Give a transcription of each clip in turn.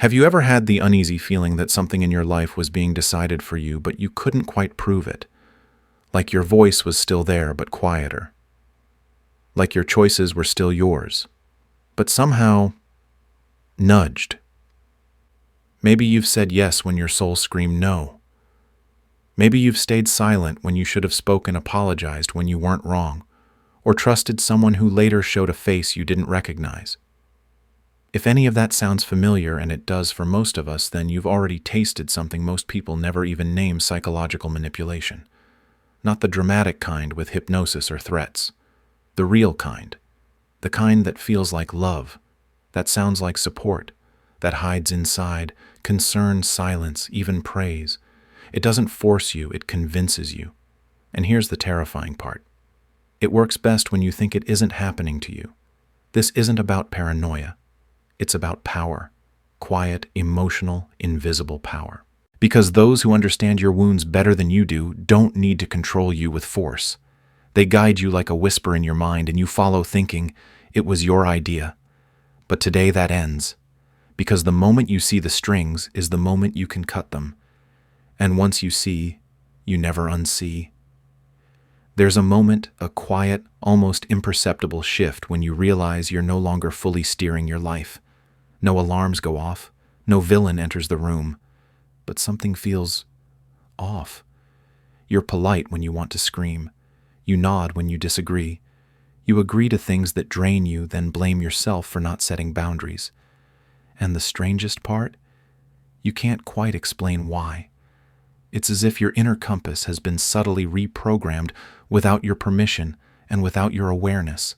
Have you ever had the uneasy feeling that something in your life was being decided for you, but you couldn't quite prove it? Like your voice was still there, but quieter. Like your choices were still yours, but somehow nudged. Maybe you've said yes when your soul screamed no. Maybe you've stayed silent when you should have spoken, apologized when you weren't wrong, or trusted someone who later showed a face you didn't recognize. If any of that sounds familiar, and it does for most of us, then you've already tasted something most people never even name: psychological manipulation. Not the dramatic kind with hypnosis or threats. The real kind. The kind that feels like love, that sounds like support, that hides inside concern, silence, even praise. It doesn't force you, it convinces you. And here's the terrifying part. It works best when you think it isn't happening to you. This isn't about paranoia. It's about power. Quiet, emotional, invisible power. Because those who understand your wounds better than you do don't need to control you with force. They guide you like a whisper in your mind, and you follow thinking it was your idea. But today that ends. Because the moment you see the strings is the moment you can cut them. And once you see, you never unsee. There's a moment, a quiet, almost imperceptible shift when you realize you're no longer fully steering your life. No alarms go off, no villain enters the room, but something feels off. You're polite when you want to scream. You nod when you disagree. You agree to things that drain you, then blame yourself for not setting boundaries. And the strangest part? You can't quite explain why. It's as if your inner compass has been subtly reprogrammed without your permission and without your awareness.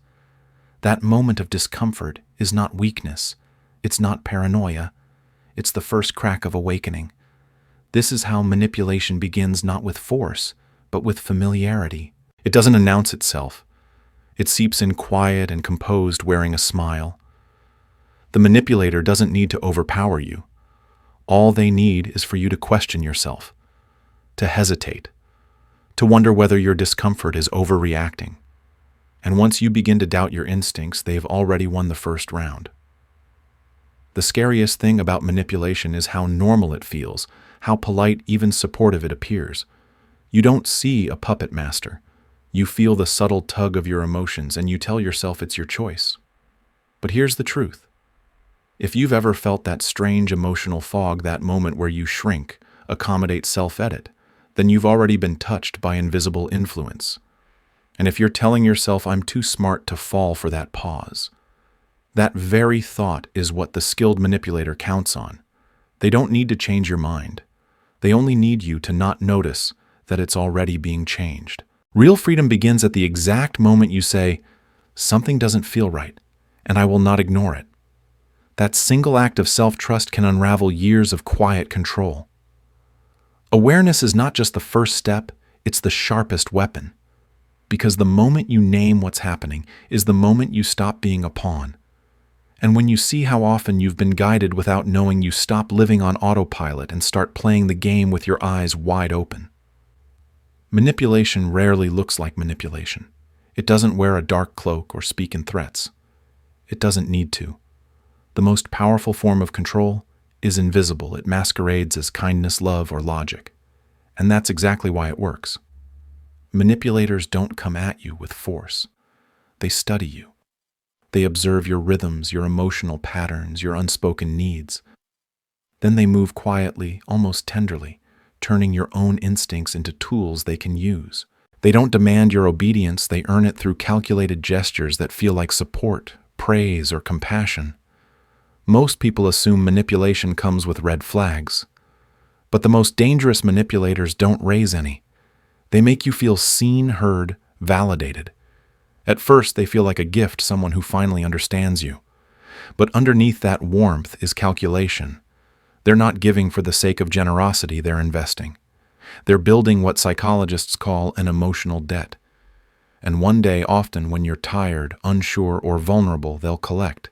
That moment of discomfort is not weakness. It's not paranoia. It's the first crack of awakening. This is how manipulation begins, not with force, but with familiarity. It doesn't announce itself. It seeps in quiet and composed, wearing a smile. The manipulator doesn't need to overpower you. All they need is for you to question yourself, to hesitate, to wonder whether your discomfort is overreacting. And once you begin to doubt your instincts, they've already won the first round. The scariest thing about manipulation is how normal it feels, how polite, even supportive it appears. You don't see a puppet master. You feel the subtle tug of your emotions, and you tell yourself it's your choice. But here's the truth. If you've ever felt that strange emotional fog, that moment where you shrink, accommodate, self-edit, then you've already been touched by invisible influence. And if you're telling yourself, I'm too smart to fall for that pause, that very thought is what the skilled manipulator counts on. They don't need to change your mind. They only need you to not notice that it's already being changed. Real freedom begins at the exact moment you say, something doesn't feel right, and I will not ignore it. That single act of self-trust can unravel years of quiet control. Awareness is not just the first step, it's the sharpest weapon. Because the moment you name what's happening is the moment you stop being a pawn. And when you see how often you've been guided without knowing, you stop living on autopilot and start playing the game with your eyes wide open. Manipulation rarely looks like manipulation. It doesn't wear a dark cloak or speak in threats. It doesn't need to. The most powerful form of control is invisible. It masquerades as kindness, love, or logic. And that's exactly why it works. Manipulators don't come at you with force. They study you. They observe your rhythms, your emotional patterns, your unspoken needs. Then they move quietly, almost tenderly, turning your own instincts into tools they can use. They don't demand your obedience, they earn it through calculated gestures that feel like support, praise, or compassion. Most people assume manipulation comes with red flags. But the most dangerous manipulators don't raise any. They make you feel seen, heard, validated. At first, they feel like a gift, someone who finally understands you. But underneath that warmth is calculation. They're not giving for the sake of generosity, they're investing. They're building what psychologists call an emotional debt. And one day, often when you're tired, unsure, or vulnerable, they'll collect.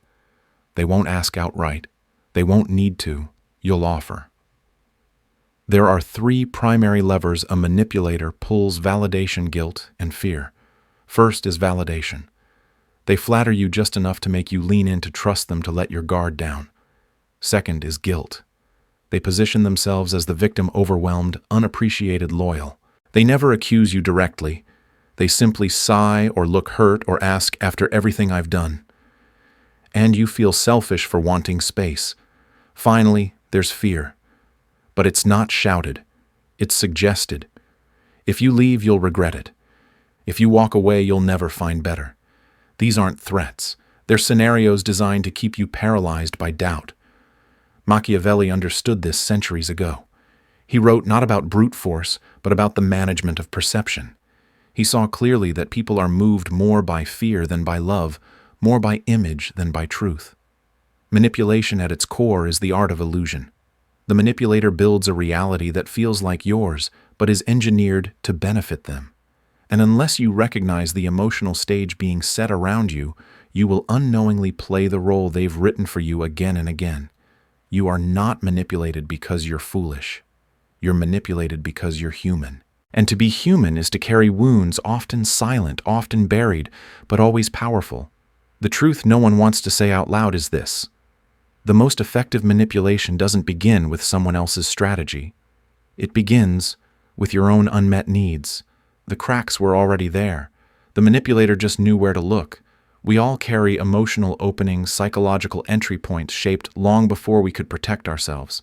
They won't ask outright. They won't need to. You'll offer. There are three primary levers a manipulator pulls: validation, guilt, and fear. First is validation. They flatter you just enough to make you lean in, to trust them, to let your guard down. Second is guilt. They position themselves as the victim, overwhelmed, unappreciated, loyal. They never accuse you directly. They simply sigh or look hurt or ask, "After everything I've done." And you feel selfish for wanting space. Finally, there's fear. But it's not shouted. It's suggested. If you leave, you'll regret it. If you walk away, you'll never find better. These aren't threats. They're scenarios designed to keep you paralyzed by doubt. Machiavelli understood this centuries ago. He wrote not about brute force, but about the management of perception. He saw clearly that people are moved more by fear than by love, more by image than by truth. Manipulation at its core is the art of illusion. The manipulator builds a reality that feels like yours, but is engineered to benefit them. And unless you recognize the emotional stage being set around you, you will unknowingly play the role they've written for you again and again. You are not manipulated because you're foolish. You're manipulated because you're human. And to be human is to carry wounds, often silent, often buried, but always powerful. The truth no one wants to say out loud is this: the most effective manipulation doesn't begin with someone else's strategy. It begins with your own unmet needs. The cracks were already there. The manipulator just knew where to look. We all carry emotional openings, psychological entry points shaped long before we could protect ourselves.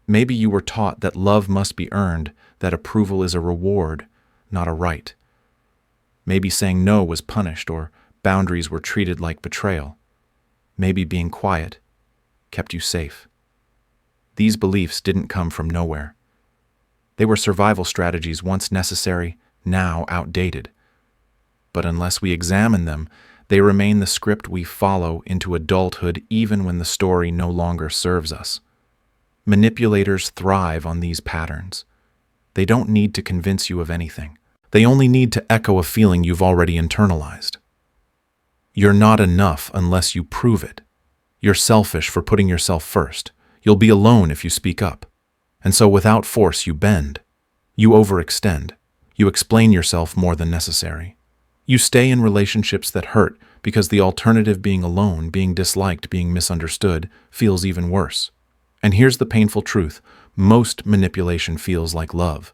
Maybe you were taught that love must be earned, that approval is a reward, not a right. Maybe saying no was punished, or boundaries were treated like betrayal. Maybe being quiet kept you safe. These beliefs didn't come from nowhere. They were survival strategies once necessary, now outdated. But unless we examine them, they remain the script we follow into adulthood even when the story no longer serves us. Manipulators thrive on these patterns. They don't need to convince you of anything. They only need to echo a feeling you've already internalized. You're not enough unless you prove it. You're selfish for putting yourself first. You'll be alone if you speak up. And so without force, you bend. You overextend. You explain yourself more than necessary. You stay in relationships that hurt because the alternative, being alone, being disliked, being misunderstood, feels even worse. And here's the painful truth: most manipulation feels like love,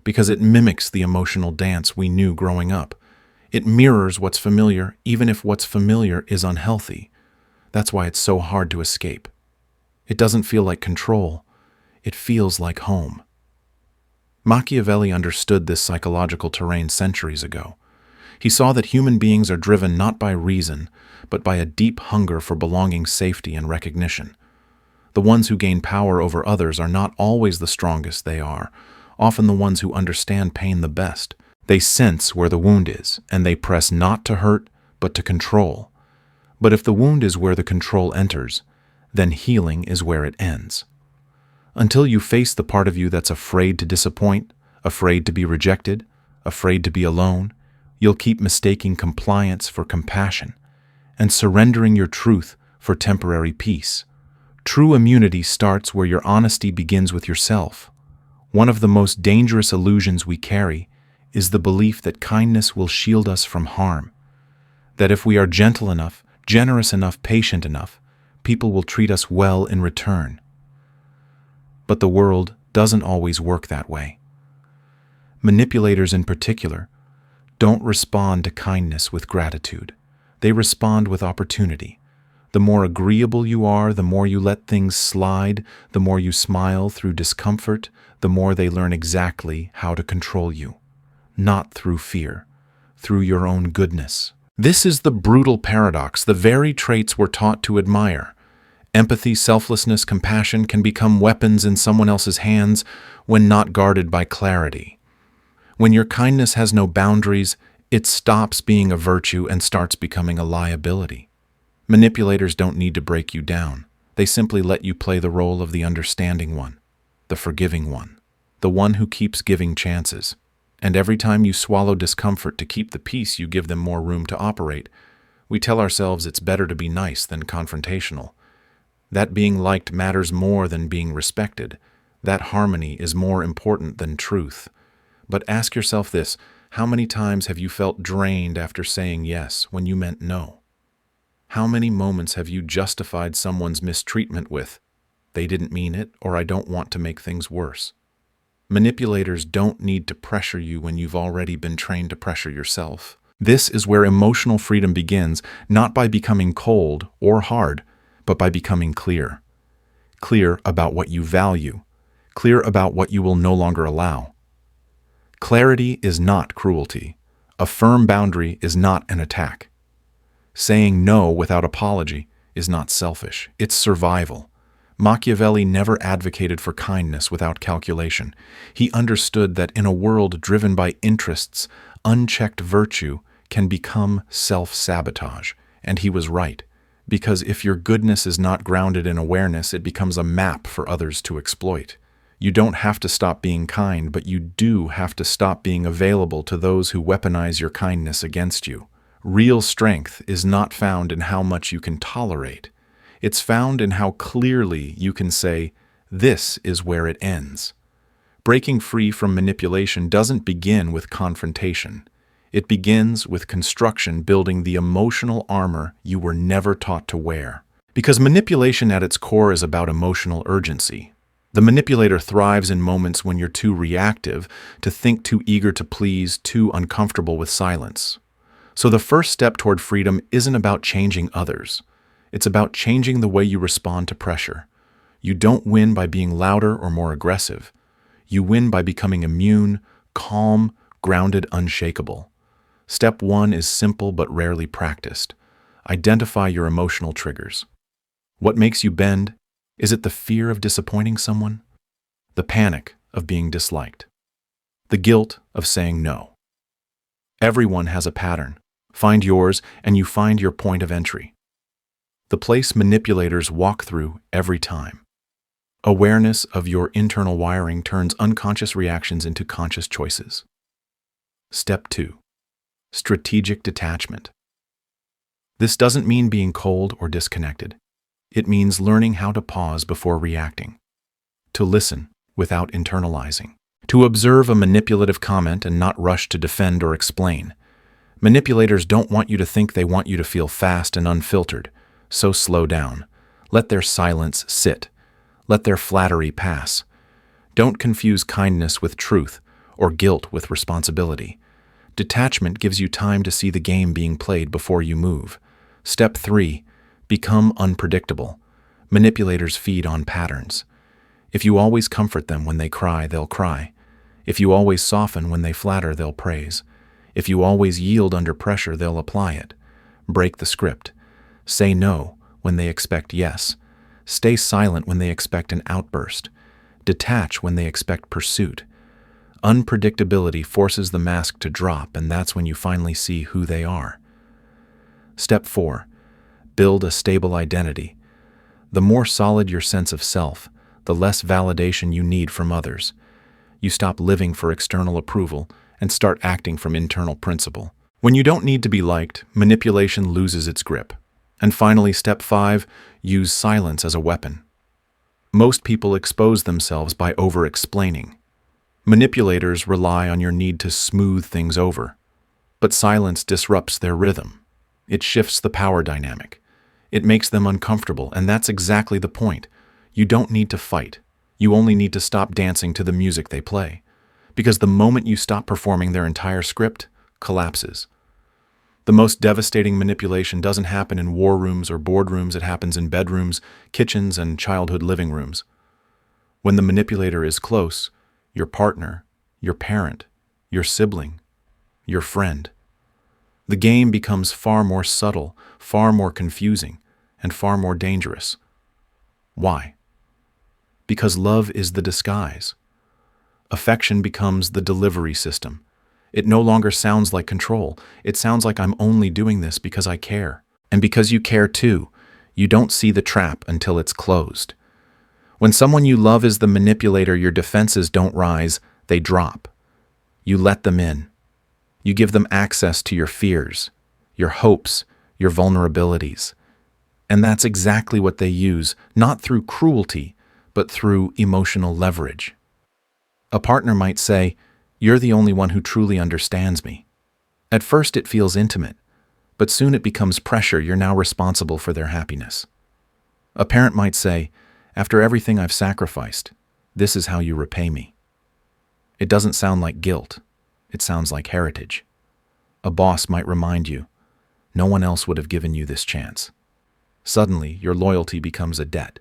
because it mimics the emotional dance we knew growing up. It mirrors what's familiar, even if what's familiar is unhealthy. That's why it's so hard to escape. It doesn't feel like control. It feels like home. Machiavelli understood this psychological terrain centuries ago. He saw that human beings are driven not by reason, but by a deep hunger for belonging, safety, and recognition. The ones who gain power over others are not always the strongest. They are often the ones who understand pain the best. They sense where the wound is, and they press not to hurt, but to control. But if the wound is where the control enters, then healing is where it ends. Until you face the part of you that's afraid to disappoint, afraid to be rejected, afraid to be alone, you'll keep mistaking compliance for compassion and surrendering your truth for temporary peace. True immunity starts where your honesty begins with yourself. One of the most dangerous illusions we carry is the belief that kindness will shield us from harm, that if we are gentle enough, generous enough, patient enough, people will treat us well in return. But the world doesn't always work that way. Manipulators in particular don't respond to kindness with gratitude. They respond with opportunity. The more agreeable you are, the more you let things slide, the more you smile through discomfort, the more they learn exactly how to control you. Not through fear, through your own goodness. This is the brutal paradox, the very traits we're taught to admire. Empathy, selflessness, compassion can become weapons in someone else's hands when not guarded by clarity. When your kindness has no boundaries, it stops being a virtue and starts becoming a liability. Manipulators don't need to break you down. They simply let you play the role of the understanding one, the forgiving one, the one who keeps giving chances. And every time you swallow discomfort to keep the peace, you give them more room to operate. We tell ourselves it's better to be nice than confrontational. That being liked matters more than being respected. That harmony is more important than truth. But ask yourself this: how many times have you felt drained after saying yes when you meant no? How many moments have you justified someone's mistreatment with, they didn't mean it, or I don't want to make things worse. Manipulators don't need to pressure you when you've already been trained to pressure yourself. This is where emotional freedom begins, not by becoming cold or hard, but by becoming clear. Clear about what you value. Clear about what you will no longer allow. Clarity is not cruelty. A firm boundary is not an attack. Saying no without apology is not selfish. It's survival. Machiavelli never advocated for kindness without calculation. He understood that in a world driven by interests, unchecked virtue can become self-sabotage. And he was right, because if your goodness is not grounded in awareness, it becomes a map for others to exploit. You don't have to stop being kind, but you do have to stop being available to those who weaponize your kindness against you. Real strength is not found in how much you can tolerate. It's found in how clearly you can say, "This is where it ends." Breaking free from manipulation doesn't begin with confrontation. It begins with construction, building the emotional armor you were never taught to wear. Because manipulation at its core is about emotional urgency. The manipulator thrives in moments when you're too reactive, to think, too eager to please, too uncomfortable with silence. So the first step toward freedom isn't about changing others. It's about changing the way you respond to pressure. You don't win by being louder or more aggressive. You win by becoming immune, calm, grounded, unshakable. Step 1 is simple but rarely practiced. Identify your emotional triggers. What makes you bend? Is it the fear of disappointing someone? The panic of being disliked? The guilt of saying no? Everyone has a pattern. Find yours, and you find your point of entry. The place manipulators walk through every time. Awareness of your internal wiring turns unconscious reactions into conscious choices. Step 2. Strategic detachment. This doesn't mean being cold or disconnected. It means learning how to pause before reacting, to listen without internalizing, to observe a manipulative comment and not rush to defend or explain. Manipulators don't want you to think, they want you to feel fast and unfiltered. So slow down. Let their silence sit. Let their flattery pass. Don't confuse kindness with truth or guilt with responsibility. Detachment gives you time to see the game being played before you move. Step 3. Become unpredictable. Manipulators feed on patterns. If you always comfort them when they cry, they'll cry. If you always soften when they flatter, they'll praise. If you always yield under pressure, they'll apply it. Break the script. Say no when they expect yes. Stay silent when they expect an outburst. Detach when they expect pursuit. Unpredictability forces the mask to drop, and that's when you finally see who they are. Step 4. Build a stable identity. The more solid your sense of self, the less validation you need from others. You stop living for external approval and start acting from internal principle. When you don't need to be liked, manipulation loses its grip. And finally, step 5, use silence as a weapon. Most people expose themselves by over-explaining. Manipulators rely on your need to smooth things over. But silence disrupts their rhythm. It shifts the power dynamic. It makes them uncomfortable, and that's exactly the point. You don't need to fight. You only need to stop dancing to the music they play. Because the moment you stop performing, their entire script collapses. The most devastating manipulation doesn't happen in war rooms or boardrooms. It happens in bedrooms, kitchens, and childhood living rooms. When the manipulator is close, your partner, your parent, your sibling, your friend, the game becomes far more subtle, far more confusing, and far more dangerous. Why? Because love is the disguise. Affection becomes the delivery system. It no longer sounds like control. It sounds like, I'm only doing this because I care. And because you care too, you don't see the trap until it's closed. When someone you love is the manipulator, your defenses don't rise, they drop. You let them in. You give them access to your fears, your hopes, your vulnerabilities. And that's exactly what they use, not through cruelty, but through emotional leverage. A partner might say, "You're the only one who truly understands me." At first it feels intimate, but soon it becomes pressure. You're now responsible for their happiness. A parent might say, After everything I've sacrificed, this is how you repay me. It doesn't sound like guilt. It sounds like heritage. A boss might remind you, no one else would have given you this chance. Suddenly, your loyalty becomes a debt.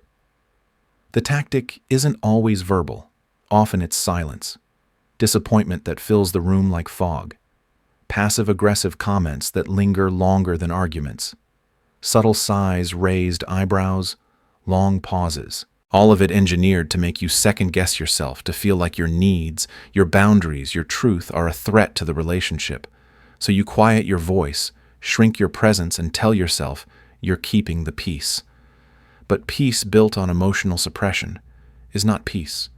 The tactic isn't always verbal. Often it's silence, disappointment that fills the room like fog, passive-aggressive comments that linger longer than arguments, subtle sighs, raised eyebrows, long pauses, all of it engineered to make you second-guess yourself, to feel like your needs, your boundaries, your truth are a threat to the relationship. So you quiet your voice, shrink your presence, and tell yourself you're keeping the peace. But peace built on emotional suppression is not peace.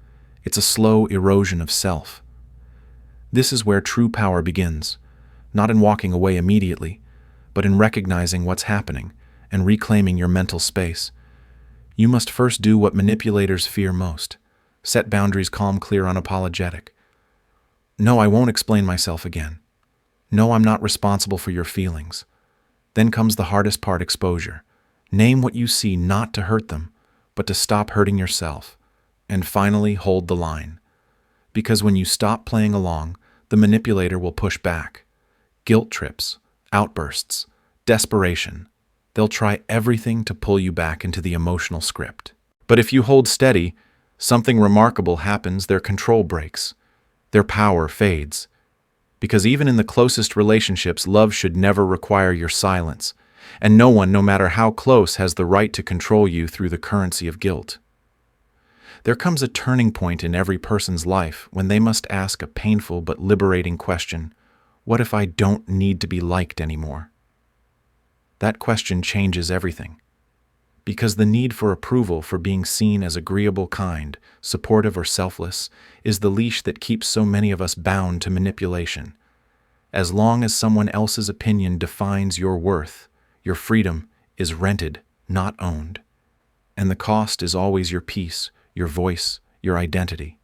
It's a slow erosion of self. This is where true power begins, not in walking away immediately, but in recognizing what's happening and reclaiming your mental space. You must first do what manipulators fear most. Set boundaries calm, clear, unapologetic. No, I won't explain myself again. No, I'm not responsible for your feelings. Then comes the hardest part, exposure. Name what you see, not to hurt them, but to stop hurting yourself. And finally, hold the line. Because when you stop playing along, the manipulator will push back. Guilt trips, outbursts, desperation. They'll try everything to pull you back into the emotional script. But if you hold steady, something remarkable happens. Their control breaks. Their power fades. Because even in the closest relationships, love should never require your silence. And no one, no matter how close, has the right to control you through the currency of guilt. There comes a turning point in every person's life when they must ask a painful but liberating question: what if I don't need to be liked anymore? That question changes everything. Because the need for approval, for being seen as agreeable, kind, supportive, or selfless, is the leash that keeps so many of us bound to manipulation. As long as someone else's opinion defines your worth, your freedom is rented, not owned. And the cost is always your peace, your voice, your identity.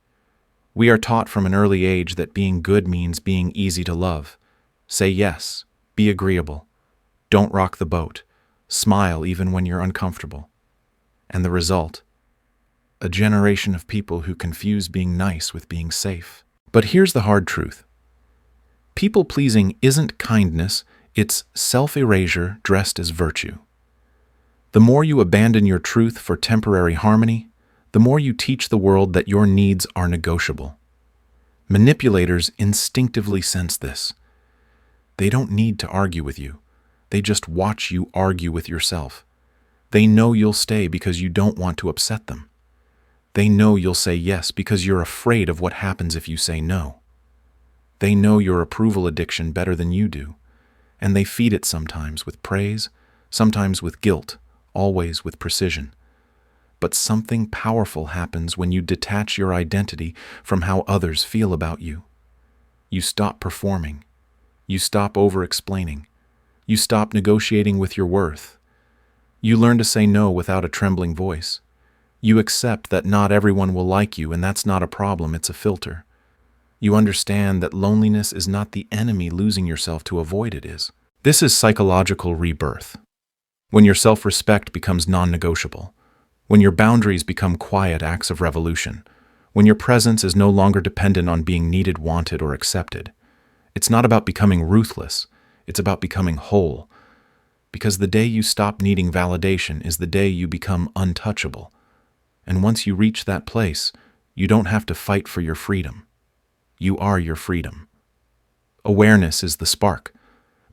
We are taught from an early age that being good means being easy to love. Say yes, be agreeable, don't rock the boat, smile even when you're uncomfortable. And the result? A generation of people who confuse being nice with being safe. But here's the hard truth. People-pleasing isn't kindness, it's self-erasure dressed as virtue. The more you abandon your truth for temporary harmony, the more you teach the world that your needs are negotiable. Manipulators instinctively sense this. They don't need to argue with you. They just watch you argue with yourself. They know you'll stay because you don't want to upset them. They know you'll say yes because you're afraid of what happens if you say no. They know your approval addiction better than you do, and they feed it sometimes with praise, sometimes with guilt, always with precision. But something powerful happens when you detach your identity from how others feel about you. You stop performing. You stop over-explaining. You stop negotiating with your worth. You learn to say no without a trembling voice. You accept that not everyone will like you, and that's not a problem, it's a filter. You understand that loneliness is not the enemy, losing yourself to avoid it is. This is psychological rebirth. When your self-respect becomes non-negotiable. When your boundaries become quiet acts of revolution. When your presence is no longer dependent on being needed, wanted, or accepted. It's not about becoming ruthless. It's about becoming whole. Because the day you stop needing validation is the day you become untouchable. And once you reach that place, you don't have to fight for your freedom. You are your freedom. Awareness is the spark,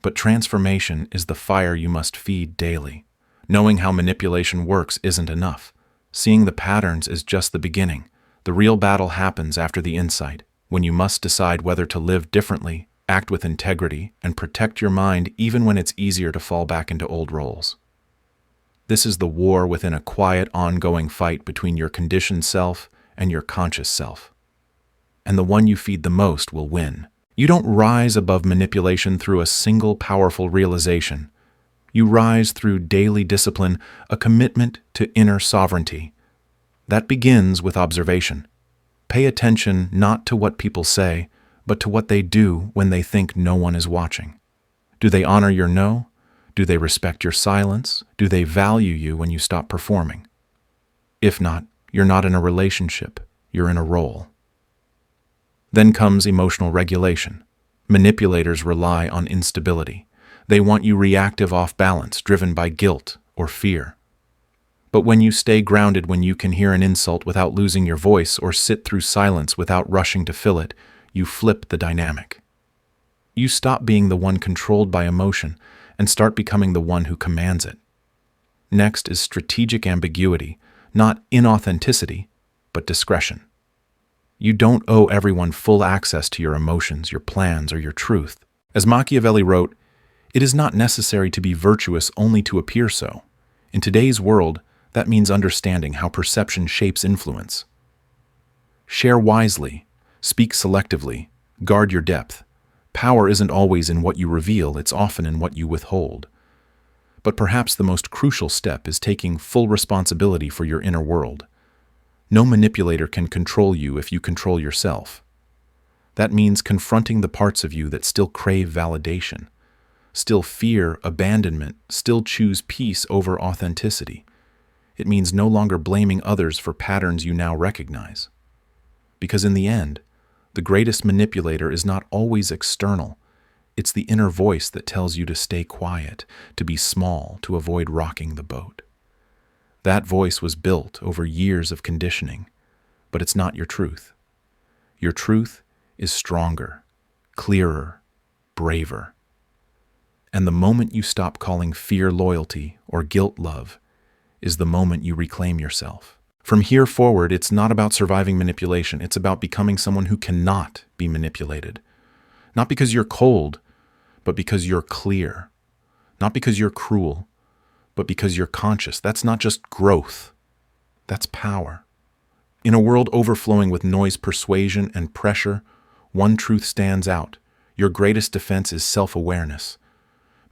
but transformation is the fire you must feed daily. Knowing how manipulation works isn't enough. Seeing the patterns is just the beginning. The real battle happens after the insight, when you must decide whether to live differently, act with integrity, and protect your mind even when it's easier to fall back into old roles. This is the war within a quiet, ongoing fight between your conditioned self and your conscious self. And the one you feed the most will win. You don't rise above manipulation through a single powerful realization. You rise through daily discipline, a commitment to inner sovereignty. That begins with observation. Pay attention not to what people say, but to what they do when they think no one is watching. Do they honor your no? Do they respect your silence? Do they value you when you stop performing? If not, You're not in a relationship, you're in a role. Then comes emotional regulation. Manipulators rely on instability. They want you reactive, off balance, driven by guilt or fear. But when you stay grounded, when you can hear an insult without losing your voice or sit through silence without rushing to fill it, you flip the dynamic. You stop being the one controlled by emotion and start becoming the one who commands it. Next is strategic ambiguity, not inauthenticity, but discretion. You don't owe everyone full access to your emotions, your plans, or your truth. As Machiavelli wrote, "It is not necessary to be virtuous only to appear so." In today's world, that means understanding how perception shapes influence. Share wisely, speak selectively, guard your depth. Power isn't always in what you reveal, it's often in what you withhold. But perhaps the most crucial step is taking full responsibility for your inner world. No manipulator can control you if you control yourself. That means confronting the parts of you that still crave validation, still fear abandonment, still choose peace over authenticity. It means no longer blaming others for patterns you now recognize. Because in the end, the greatest manipulator is not always external. It's the inner voice that tells you to stay quiet, to be small, to avoid rocking the boat. That voice was built over years of conditioning, but it's not your truth. Your truth is stronger, clearer, braver. And the moment you stop calling fear loyalty or guilt love is the moment you reclaim yourself. From here forward, it's not about surviving manipulation. It's about becoming someone who cannot be manipulated. Not because you're cold, but because you're clear. Not because you're cruel, but because you're conscious. That's not just growth. That's power. In a world overflowing with noise, persuasion, and pressure, one truth stands out. Your greatest defense is self-awareness.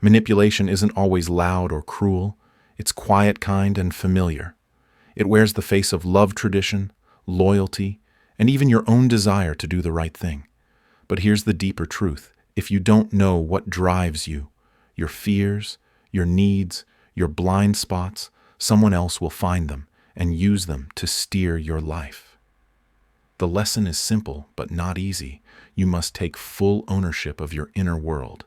Manipulation isn't always loud or cruel. It's quiet, kind, and familiar. It wears the face of love, tradition, loyalty, and even your own desire to do the right thing. But here's the deeper truth. If you don't know what drives you, your fears, your needs, your blind spots, someone else will find them and use them to steer your life. The lesson is simple, but not easy. You must take full ownership of your inner world.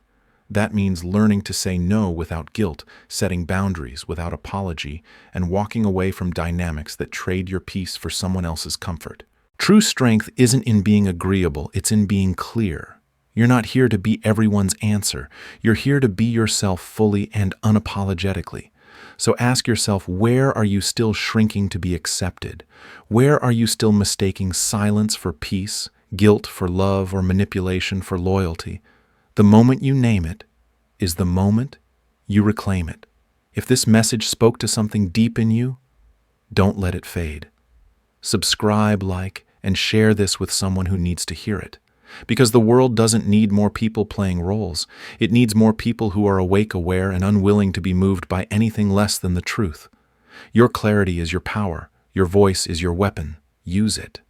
That means learning to say no without guilt, setting boundaries without apology, and walking away from dynamics that trade your peace for someone else's comfort. True strength isn't in being agreeable, it's in being clear. You're not here to be everyone's answer. You're here to be yourself fully and unapologetically. So ask yourself, where are you still shrinking to be accepted? Where are you still mistaking silence for peace, guilt for love, or manipulation for loyalty? The moment you name it is the moment you reclaim it. If this message spoke to something deep in you, don't let it fade. Subscribe, like, and share this with someone who needs to hear it. Because the world doesn't need more people playing roles. It needs more people who are awake, aware, and unwilling to be moved by anything less than the truth. Your clarity is your power. Your voice is your weapon. Use it.